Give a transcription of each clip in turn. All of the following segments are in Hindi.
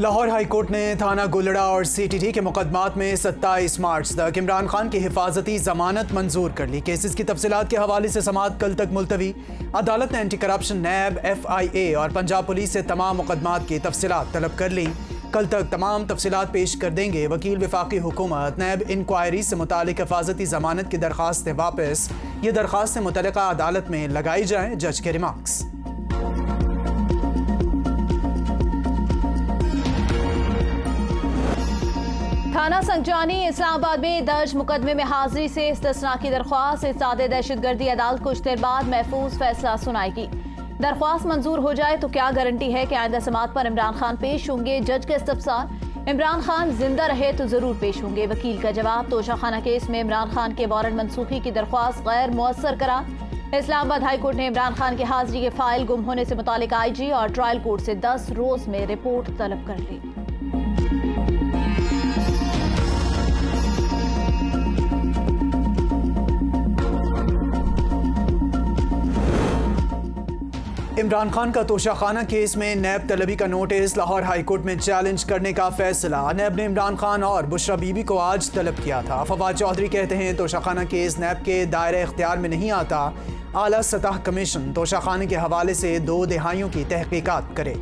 लाहौर हाई कोर्ट ने थाना गुलड़ा और सीटीटी के मुकदमात में 27 मार्च तक इमरान खान की हिफाजती जमानत मंजूर कर ली। केसेस की तफसीलात के हवाले से समाअत कल तक मुलतवी। अदालत ने एंटी करप्शन नैब, FIA और पंजाब पुलिस से तमाम मुकदमात की तफसीलात तलब कर ली। कल तक तमाम तफसीलात पेश कर देंगे। वकील वफाकी हुकूमत नैब इंक्वायरी से मुतालिक हिफाजती जमानत की दरख्वास्त वापस। ये दरख्वास्त मुतल्लिका अदालत में लगाई जाए। जज के रिमार्क्स। थाना संजानी इस्लामाबाद में दर्ज मुकदमे में हाजिरी से इस्तिस्ना की दरख्वास्त। इस्ताद दहशतगर्दी अदालत कुछ देर बाद महफूज फैसला सुनाएगी। दरख्वास्त मंजूर हो जाए तो क्या गारंटी है कि आइंदा समाअत पर इमरान खान पेश होंगे? जज के इस्तफसार। इमरान खान जिंदा रहे तो जरूर पेश होंगे। वकील का जवाब, तोशाखाना केस में इमरान खान के वारंट मनसूखी की दरख्वास्त गैर मुअस्सर करार। इस्लामाबाद हाई कोर्ट ने इमरान खान की हाजिरी के फाइल गुम होने से मुतालिक IG और ट्रायल कोर्ट से 10 रोज में रिपोर्ट तलब कर ली। इमरान खान का तोशाखाना केस में नैब तलबी का नोटिस लाहौर हाई कोर्ट में चैलेंज करने का फैसला। नैब ने इमरान खान और बुशरा बीबी को आज तलब किया था। फवाद चौधरी कहते हैं तोशाखाना केस नैब के दायरे इख्तियार में नहीं आता। आला सतह कमीशन तोशाखाने के हवाले से 2 दिहाइयों की तहकीकात करे।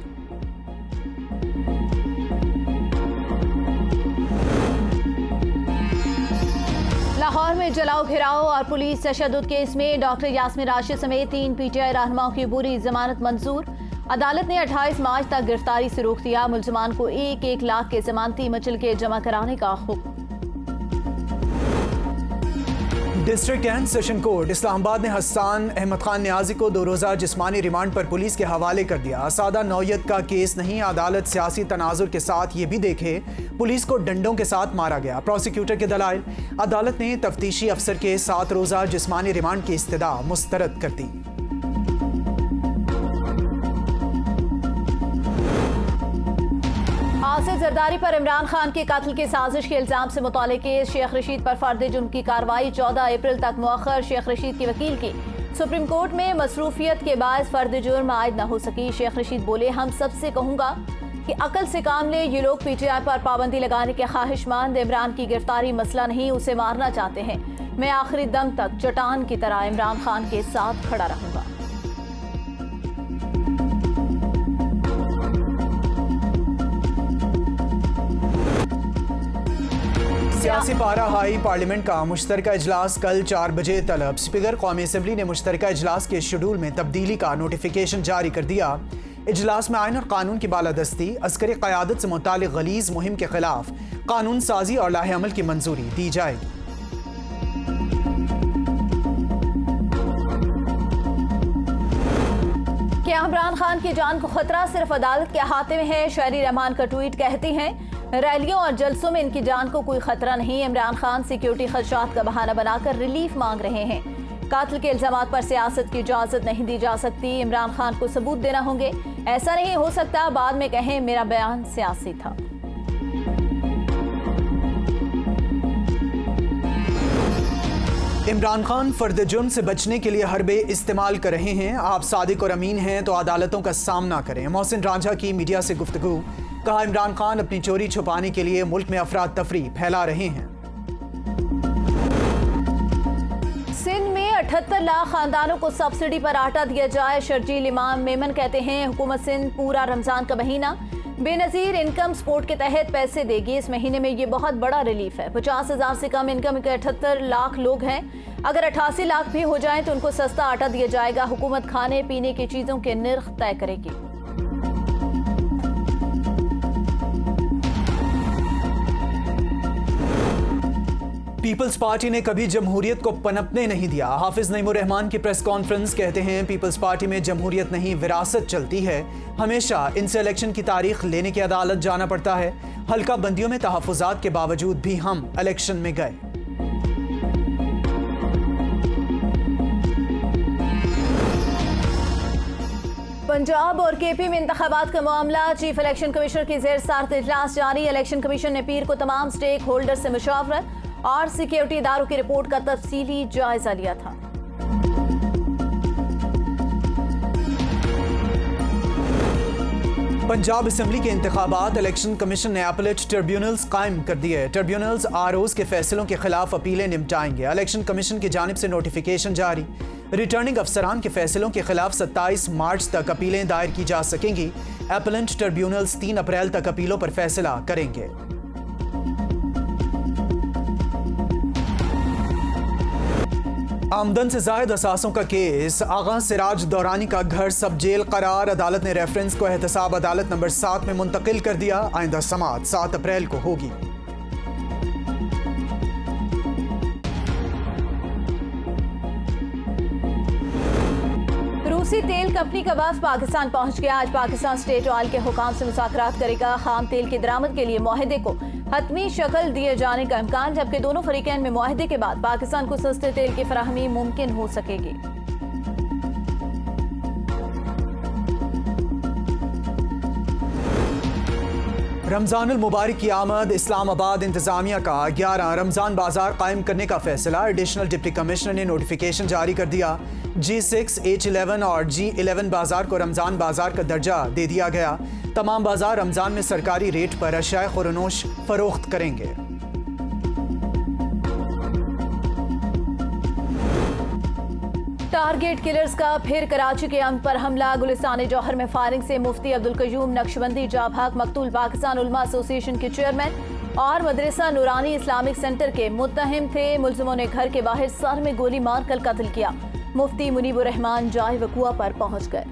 लाहौर में जलाओ घिराओ और पुलिस तशद्दुद केस में डॉक्टर यास्मीन राशिद समेत 3 PTI रहनुमाओं की बुरी जमानत मंजूर। अदालत ने 28 मार्च तक गिरफ्तारी से रोक दिया। मुलजमान को 1-1 लाख के जमानती मचल के जमा कराने का हुक्म। District and session court Islamabad ने हसन अहमद खान न्याजी को 2 रोज़ा जिस्मानी रिमांड पर पुलिस के हवाले कर दिया। सादा नौयत का केस नहीं, अदालत सियासी तनाजुर के साथ ये भी देखे पुलिस को डंडों के साथ मारा गया। प्रोसिक्यूटर के दलाइल, अदालत ने तफ्तीशी अफसर के 7 रोज़ा जिस्मानी रिमांड की इस्तदा मुस्तरद कर दी। आसिफ जरदारी पर इमरान खान के कत्ल की साजिश के इल्जाम से मुतालिक केस शेख रशीद पर फर्द जुर्म की कार्रवाई 14 अप्रैल तक मुअख्खर। शेख रशीद के वकील की सुप्रीम कोर्ट में मसरूफियत के बायस फर्द जुर्म आयद न हो सकी। शेख रशीद बोले, हम सबसे कहूँगा कि अकल से काम ले। ये लोग PTI पर पाबंदी लगाने के ख्वाहिशमंद। इमरान की गिरफ्तारी मसला नहीं, उसे मारना चाहते हैं। मैं आखिरी दम तक चट्टान की तरह इमरान खान के साथ खड़ा रहूंगा। सियासी पारा हाई पार्लियामेंट का मुश्तरका इजलास कल 4 बजे तलब। स्पीकर कौमी असम्बली ने मुश्तरका इजलास के शेड्यूल में तब्दीली का नोटिफिकेशन जारी कर दिया। इजलास में आइन और कानून की बालादस्ती, अस्करी क़यादत से मुतालिक गलीज़ मुहिम के खिलाफ कानून साजी और लाहे अमल की मंजूरी दी जाएगी। क्या इमरान खान की जान को खतरा सिर्फ अदालत के हाथे में है? शहरी रहमान का ट्वीट कहती हैं, रैलियों और जलसों में इनकी जान को कोई खतरा नहीं। इमरान खान सिक्योरिटी खदशात का बहाना बनाकर रिलीफ मांग रहे हैं। कातिल के इल्जामात पर सियासत की इजाजत नहीं दी जा सकती। इमरान खान को सबूत देना होंगे। ऐसा नहीं हो सकता बाद में कहें मेरा बयान सियासी था। इमरान खान फर्द जुर्म से बचने के लिए हरबे इस्तेमाल कर रहे हैं। आप सादिक और अमीन हैं तो अदालतों का सामना करें। मोहसिन रांझा की मीडिया से गुफ्तगू, कहा इमरान खान अपनी चोरी छुपाने के लिए मुल्क में अफराद तफरी फैला रहे हैं। सिंध में 78 लाख खानदानों को सब्सिडी पर आटा दिया जाए। शर्जील इमाम मेमन कहते हैं हुकूमत सिंध पूरा रमजान का महीना बेनजीर इनकम सपोर्ट के तहत पैसे देगी। इस महीने में ये बहुत बड़ा रिलीफ है। 50,000 से कम इनकम के 78 लाख लोग हैं। अगर 88 लाख भी हो जाएं तो उनको सस्ता आटा दिया जाएगा। हुकूमत खाने पीने की चीजों के निर्ख तय करेगी। पीपल्स पार्टी ने कभी जमहूरियत को पनपने नहीं दिया। हाफिज नईमुर रहमान की प्रेस कॉन्फ्रेंस, कहते हैं पीपल्स पार्टी में जमहूरियत नहीं विरासत चलती है। हमेशा इनसे इलेक्शन की तारीख लेने की अदालत जाना पड़ता है। हल्का बंदियों में तहफ़्फ़ुज़ात के बावजूद भी हम इलेक्शन में गए। पंजाब और KP में इंतखाबात का मामला, चीफ इलेक्शन कमिश्नर की ज़ेर सदारत इजलास जारी। इलेक्शन कमीशन ने पीर को तमाम स्टेक होल्डर से मुशावरत और सिक्योरिटी इदारों की रिपोर्ट का तफसीली जायजा लिया था। पंजाब असेंबली के इंतखाबात इलेक्शन कमीशन ने अपीलेट ट्रिब्यूनल्स कायम कर दिए। ट्रिब्यूनल्स आरओज के फैसलों के खिलाफ अपीलें निपटाएंगे। इलेक्शन कमीशन की जानिब से नोटिफिकेशन जारी। रिटर्निंग अफसरान के फैसलों के खिलाफ 27 मार्च तक अपीलें दायर की जा सकेंगी। अपीलेंट ट्रिब्यूनल्स 3 अप्रैल तक अपीलों पर फैसला करेंगे। आमदन से जायद असासों का केस, आगा सिराज दौरानी का घर सब जेल करार। अदालत ने रेफरेंस को एहतसाब अदालत नंबर 7 में मुंतकिल कर दिया। आइंदा समाअत 7 अप्रैल को होगी। रूसी तेल कंपनी का वफ्द पाकिस्तान पहुंच गया। आज पाकिस्तान स्टेट ऑयल के हुकाम से मुज़ाकरात करेगा। खाम तेल की दरामद के लिए मुआहदे को हतमी शक्ल दिए जाने का इम्कान, जबकि दोनों फरीकैन में मुआहदे के बाद पाकिस्तान को सस्ते तेल की फराहमी मुमकिन हो सकेगी। रमजानुल मुबारक की आमद, इस्लामाबाद इंतजामिया का 11 रमजान बाजार कायम करने का फैसला। एडिशनल डिप्टी कमिश्नर ने नोटिफिकेशन जारी कर दिया। G6, H11 और G11 बाजार को रमजान बाजार का दर्जा दे दिया गया। तमाम बाजार रमजान में सरकारी रेट पर अशिया खुरनोश फरोख्त करेंगे। टारगेट किलर्स का फिर कराची के अमन पर हमला। गुलिस्तान जौहर में फायरिंग से मुफ्ती अब्दुल कयूम नक्शबंदी जाभाग मकतूल। पाकिस्तान उलमा एसोसिएशन के चेयरमैन और मदरसा नूरानी इस्लामिक सेंटर के मुत्तहिम थे। मुल्जिमों ने घर के बाहर सर में गोली मारकर कत्ल किया। मुफ्ती मुनीबुर रहमान जाए वकुआ पर पहुंच गए।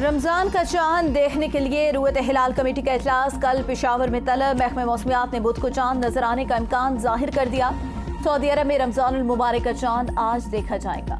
रमजान का चांद देखने के लिए रुयत हिलाल कमेटी का इजलास कल पेशावर में तलब। महकमे मौसमियात ने बुध को चांद नजर आने का इम्कान जाहिर कर दिया। सऊदी अरब में रमजानुल मुबारक का चांद आज देखा जाएगा।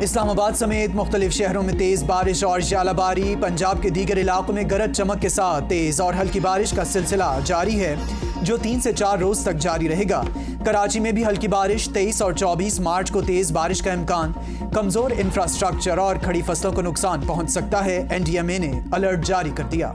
इस्लामाबाद समेत मुख्तलिफ शहरों में तेज बारिश और जालाबारी। पंजाब के दीगर इलाकों में गरज चमक के साथ तेज और हल्की बारिश का सिलसिला जारी है, जो 3 से 4 रोज तक जारी रहेगा। कराची में भी हल्की बारिश। 23 और 24 मार्च को तेज बारिश का इम्कान। कमजोर इंफ्रास्ट्रक्चर और खड़ी फसलों को नुकसान पहुंच सकता है। NDMA ने अलर्ट जारी कर दिया।